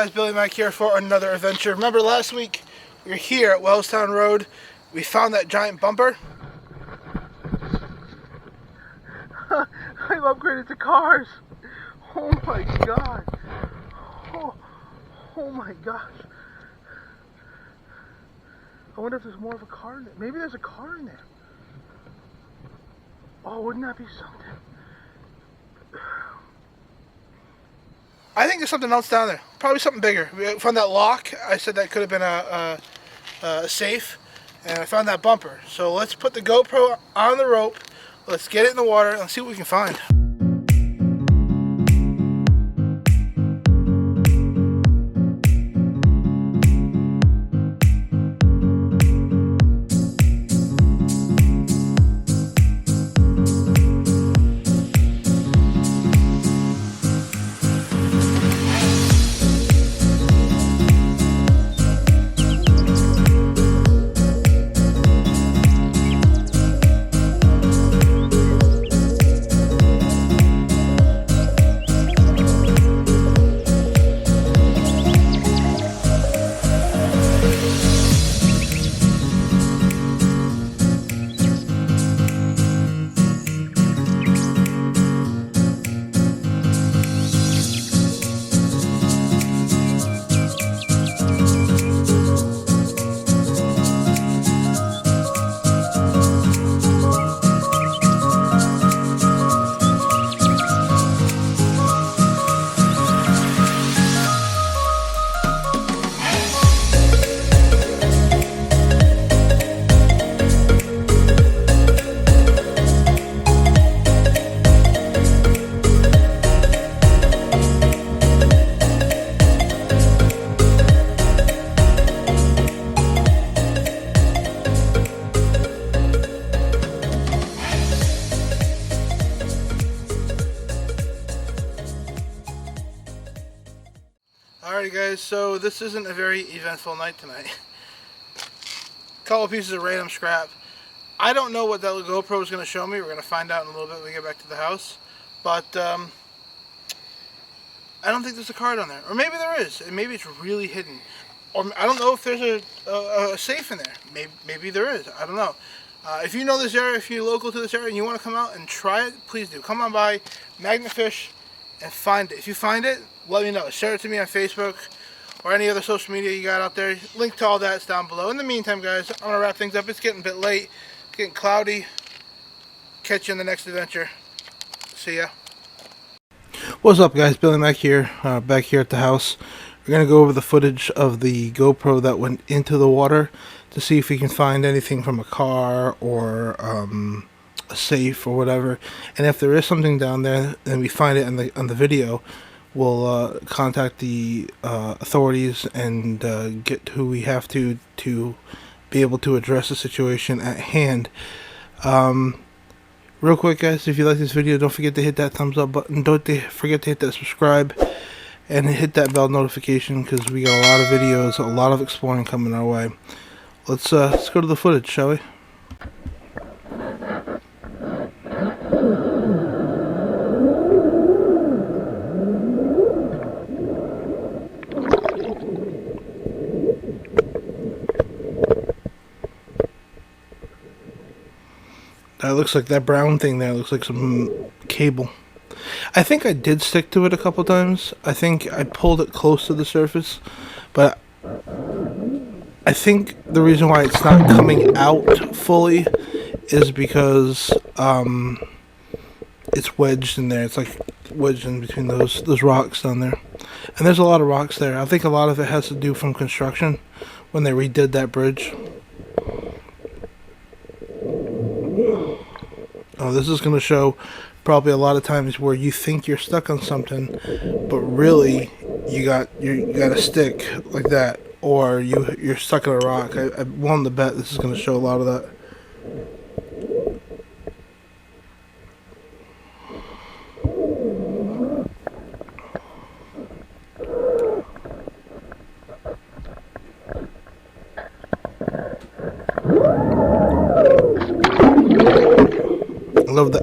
guys, Billy Mac here for another adventure. Remember last week we were here at Wellstown Road. We found that giant bumper. I've upgraded to cars. Oh my god. Oh my gosh. I wonder if there's more of a car in there. Maybe there's a car in there. Oh, wouldn't that be something? I think there's something else down there. Probably something bigger. We found that lock. I said that could have been a safe. And I found that bumper. So let's put the GoPro on the rope. Let's get it in the water and see what we can find. Alrighty guys, so this isn't a very eventful night tonight. A couple pieces of random scrap. I don't know what that GoPro is going to show me. We're going to find out in a little bit when we get back to the house. But I don't think there's a car down there. Or maybe there is. And maybe it's really hidden. Or I don't know if there's a safe in there. Maybe there is. I don't know. If you know this area, if you're local to this area and you want to come out and try it, please do. Come on by Magnafish and find it. If you find it, let me know. Share it to me on Facebook or any other social media you got out there. Link to all that's down below. In the meantime, guys, I'm going to wrap things up. It's getting a bit late. It's getting cloudy. Catch you in the next adventure. See ya. What's up, guys? Billy Mac here. Back here at the house. We're going to go over the footage of the GoPro that went into the water to see if we can find anything from a car or a safe or whatever. And if there is something down there and we find it on the video, we'll contact the authorities and get who we have to be able to address the situation at hand. Real quick, guys, if you like this video, don't forget to hit that thumbs up button. Don't forget to hit that subscribe and hit that bell notification, because we got a lot of videos, a lot of exploring coming our way. Let's go to the footage, shall we? That looks like that brown thing there looks like some cable. I think I did stick to it a couple times. I think I pulled it close to the surface, but I think the reason why it's not coming out fully is because it's wedged in there. It's like wedged in between those rocks down there. And there's a lot of rocks there. I think a lot of it has to do from construction when they redid that bridge. Oh, this is going to show probably a lot of times where you think you're stuck on something, but really you got a stick like that, or you're stuck in a rock. I'm willing to bet this is going to show a lot of that.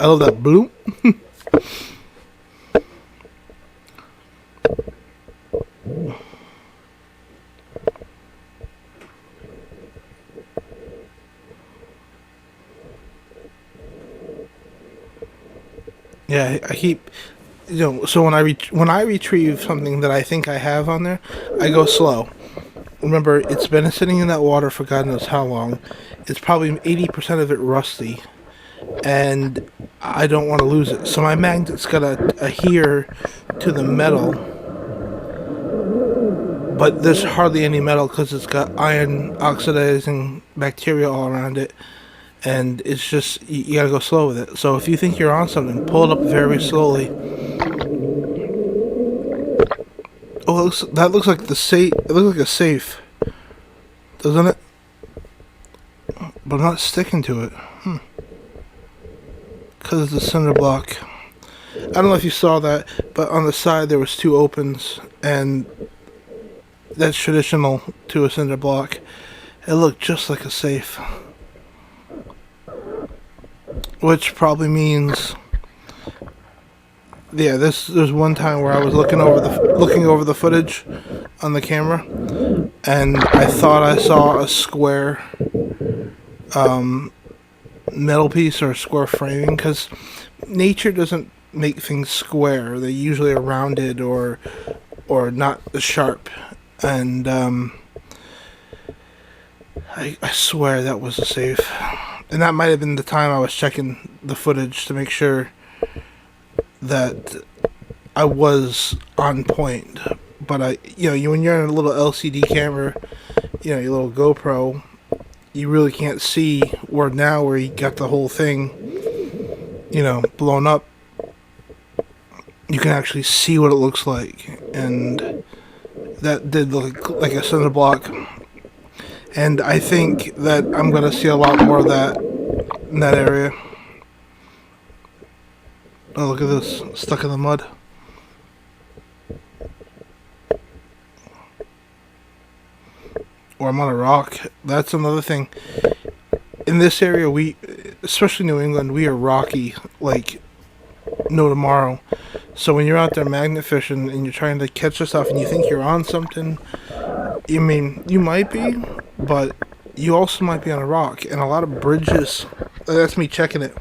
I love that blue. Yeah, I keep, so when I retrieve something that I think I have on there, I go slow. Remember, it's been sitting in that water for God knows how long. It's probably 80% of it rusty, and I don't want to lose it. So my magnet's got a adhere to the metal, but there's hardly any metal because it's got iron oxidizing bacteria all around it, and it's just you gotta go slow with it. So if you think you're on something, pull it up very slowly. Oh, that looks like the safe. It looks like a safe, doesn't it? But I'm not sticking to it. Because it's a cinder block. I don't know if you saw that, but on the side there was two opens, and that's traditional to a cinder block. It looked just like a safe, which probably means, yeah. There's one time where I was looking over the footage on the camera, and I thought I saw a square metal piece or a square framing, because nature doesn't make things square. They usually are rounded or not as sharp. And I swear that was a safe. And that might have been the time I was checking the footage to make sure that I was on point. But when you're in a little LCD camera, your little GoPro, you really can't see where you got the whole thing, blown up. You can actually see what it looks like, and that did look like a cinder block. And I think that I'm gonna see a lot more of that in that area. Oh, look at this, stuck in the mud. Or I'm on a rock. That's another thing. In this area, especially New England, we are rocky like no tomorrow. So when you're out there magnet fishing and you're trying to catch the stuff and you think you're on something, you might be, but you also might be on a rock. And a lot of bridges, that's me checking it.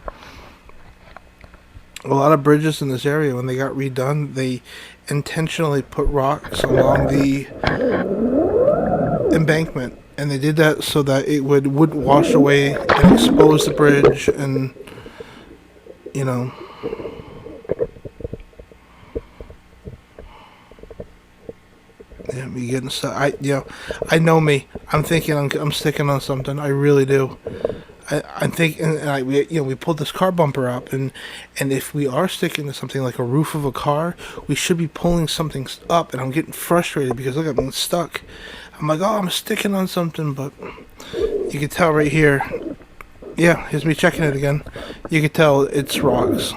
A lot of bridges in this area, when they got redone, they intentionally put rocks along the embankment, and they did that so that it wouldn't wash away and expose the bridge, and yeah, me getting stuck. I know me. I'm thinking I'm sticking on something. I really do. I'm thinking, and we pulled this car bumper up, and if we are sticking to something like a roof of a car, we should be pulling something up, and I'm getting frustrated because look, I'm stuck. I'm like, oh, I'm sticking on something, but you can tell right here. Yeah, here's me checking it again. You can tell it's rocks.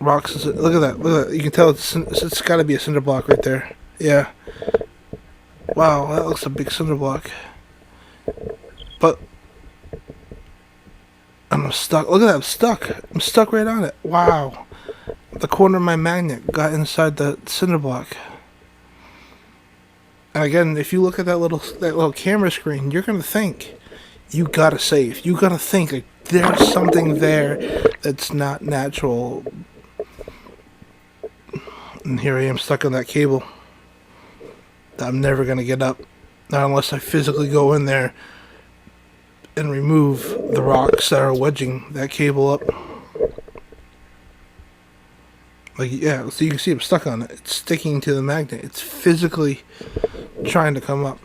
Rocks. Look at that. Look at that. You can tell it's got to be a cinder block right there. Yeah. Wow, that looks a big cinder block. But I'm stuck. Look at that. I'm stuck. I'm stuck right on it. Wow. The corner of my magnet got inside the cinder block. And again, if you look at that little camera screen, you're gonna think you got a safe. You gotta think like there's something there that's not natural. And here I am stuck on that cable that I'm never gonna get up, not unless I physically go in there and remove the rocks that are wedging that cable up. Like, yeah, so you can see I'm stuck on it. It's sticking to the magnet. It's physically trying to come up.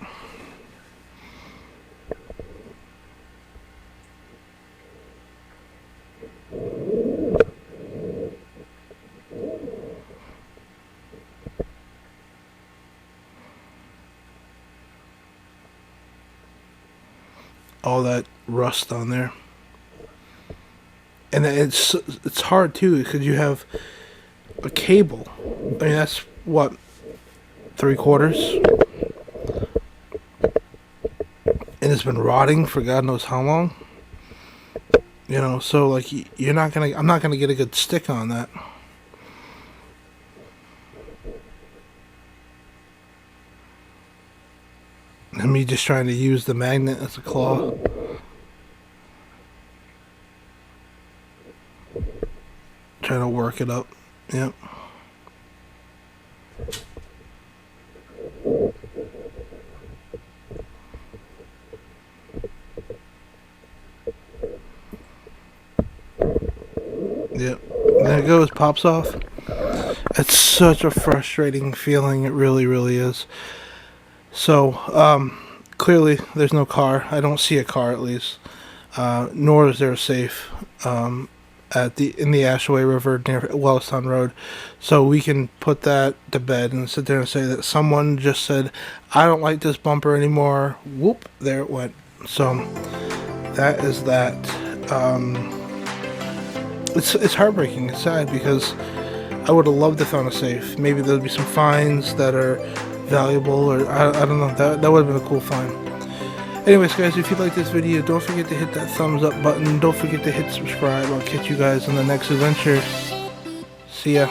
All that rust on there. And it's hard too because you have a cable. I mean, that's what, 3/4, and it's been rotting for God knows how long. So like I'm not gonna get a good stick on that. And me just trying to use the magnet as a claw. trying to work it up. Yep. Yep. There it goes, pops off. It's such a frustrating feeling, it really, really is. So, clearly there's no car. I don't see a car at least. Nor is there a safe in the Ashaway River near Wellestown Road. So we can put that to bed and sit there and say that someone just said, I don't like this bumper anymore. Whoop, there it went. So that is that. It's heartbreaking. It's sad because I would have loved to found a safe. Maybe there'll be some finds that are valuable, or I don't know. That would have been a cool find. Anyways, guys, if you like this video, don't forget to hit that thumbs up button. Don't forget to hit subscribe. I'll catch you guys on the next adventure. See ya.